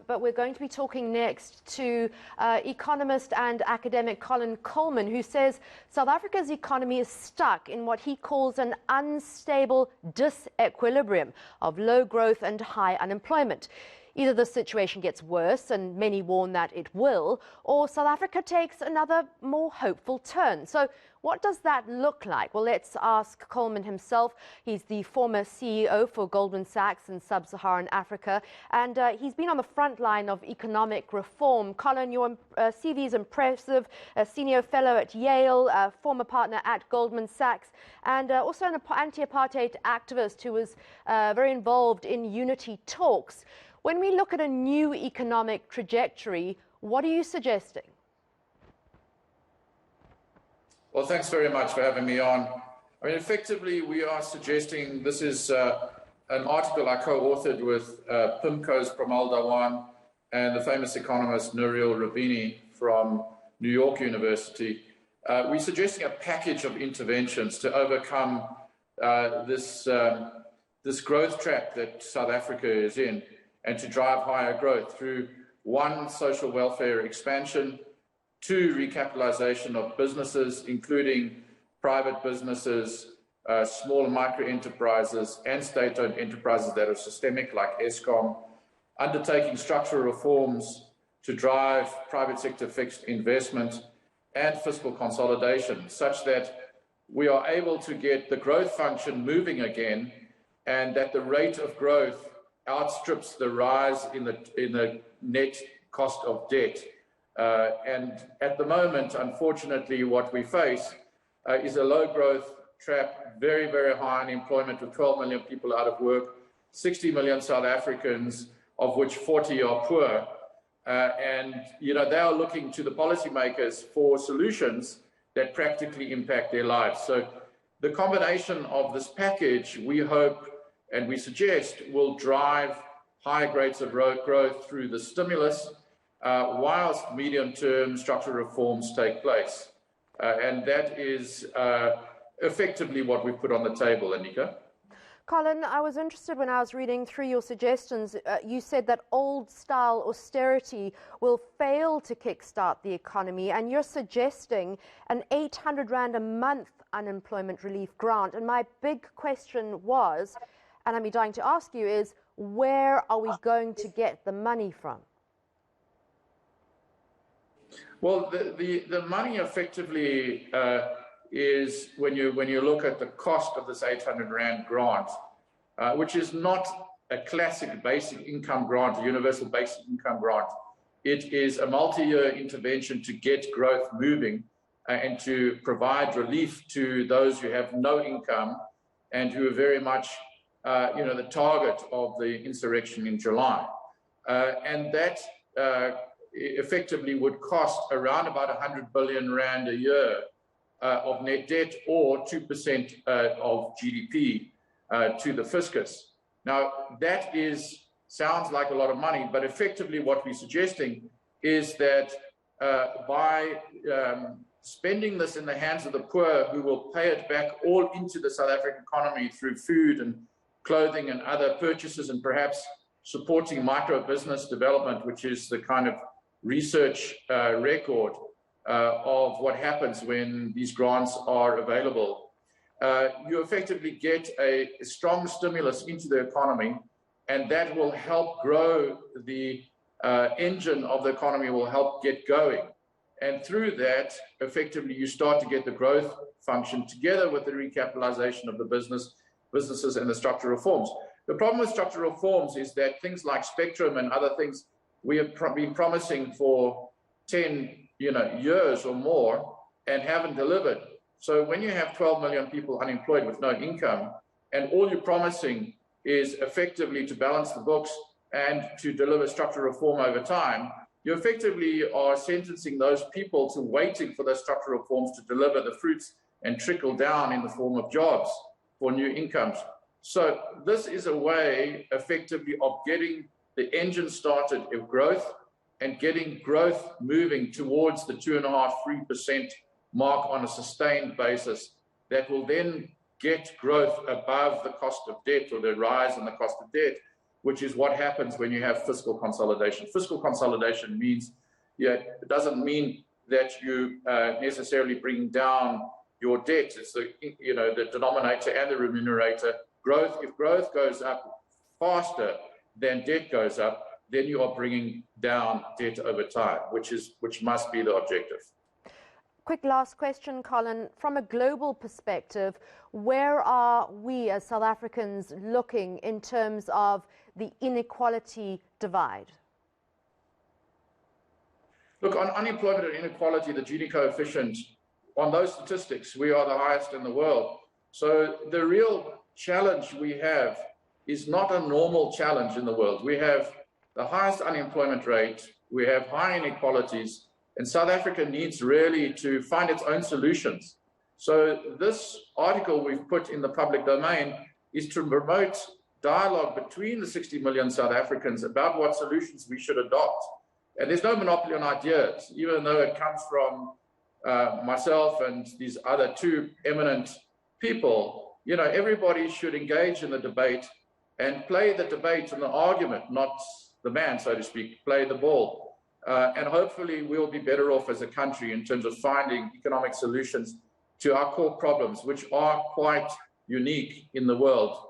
but we're going to be talking next to economist and academic Colin Coleman, who says South Africa's economy is stuck in what he calls an unstable disequilibrium of low growth and high unemployment. Either the situation gets worse, and many warn that it will, or South Africa takes another more hopeful turn. So what does that look like? Well, let's ask Coleman himself. He's the former CEO for Goldman Sachs in sub-Saharan Africa, and he's been on the front line of economic reform. Colin, your CV is impressive, a senior fellow at Yale, a former partner at Goldman Sachs, and also an anti-apartheid activist who was very involved in unity talks. When we look at a new economic trajectory, what are you suggesting? Well, thanks very much for having me on. I mean, effectively, we are suggesting, this is an article I co-authored with PIMCO's Pramal Dawan and the famous economist Nouriel Roubini from New York University. We're suggesting a package of interventions to overcome this growth trap that South Africa is in, and to drive higher growth through, one, social welfare expansion, two, recapitalization of businesses, including private businesses, small and micro enterprises, and state-owned enterprises that are systemic, like Eskom, undertaking structural reforms to drive private sector fixed investment, and fiscal consolidation, such that we are able to get the growth function moving again, and that the rate of growth outstrips the rise in the net cost of debt. And at the moment, unfortunately, what we face is a low growth trap, very, very high unemployment, with 12 million people out of work, 60 million South Africans, of which 40 are poor. And, you know, they are looking to the policymakers for solutions that practically impact their lives. So the combination of this package, we hope and we suggest, will drive higher rates of growth through the stimulus, whilst medium-term structural reforms take place. And that is effectively what we've put on the table, Anika. Colin, I was interested when I was reading through your suggestions. You said that old-style austerity will fail to kickstart the economy, and you're suggesting an 800 Rand a month unemployment relief grant. And my big question was, and I'm dying to ask you, is where are we going to get the money from? Well, the money effectively is, when you look at the cost of this 800 Rand grant, which is not a classic basic income grant, a universal basic income grant. It is a multi-year intervention to get growth moving and to provide relief to those who have no income and who are very much the target of the insurrection in July. And that effectively would cost around about 100 billion Rand a year of net debt, or 2% of GDP to the fiscus. Now, that sounds like a lot of money, but effectively what we're suggesting is that by spending this in the hands of the poor, who will pay it back all into the South African economy through food and clothing and other purchases, and perhaps supporting micro business development, which is the kind of research record of what happens when these grants are available. You effectively get a strong stimulus into the economy, and that will help grow the engine of the economy, will help get going. And through that, effectively, you start to get the growth function together with the recapitalization of the businesses and the structural reforms. The problem with structural reforms is that things like Spectrum and other things we have been promising for 10 years or more and haven't delivered. So when you have 12 million people unemployed with no income, and all you're promising is effectively to balance the books and to deliver structural reform over time, you effectively are sentencing those people to waiting for those structural reforms to deliver the fruits and trickle down in the form of jobs for new incomes. So this is a way effectively of getting the engine started of growth and getting growth moving towards the 2.5–3% mark on a sustained basis that will then get growth above the cost of debt, or the rise in the cost of debt, which is what happens when you have fiscal consolidation. Fiscal consolidation means, it doesn't mean that you necessarily bring down your debt. It's the denominator and the remunerator. If growth goes up faster than debt goes up, then you are bringing down debt over time, which must be the objective. Quick last question, Colin. From a global perspective, where are we as South Africans looking in terms of the inequality divide? Look, on unemployment and inequality, the Gini coefficient, on those statistics, we are the highest in the world. So the real challenge we have is not a normal challenge in the world. We have the highest unemployment rate, we have high inequalities, and South Africa needs really to find its own solutions. So this article we've put in the public domain is to promote dialogue between the 60 million South Africans about what solutions we should adopt. And there's no monopoly on ideas, even though it comes from myself and these other two eminent people. Everybody should engage in the debate and play the debate and the argument, not the man, so to speak, play the ball. And hopefully we'll be better off as a country in terms of finding economic solutions to our core problems, which are quite unique in the world.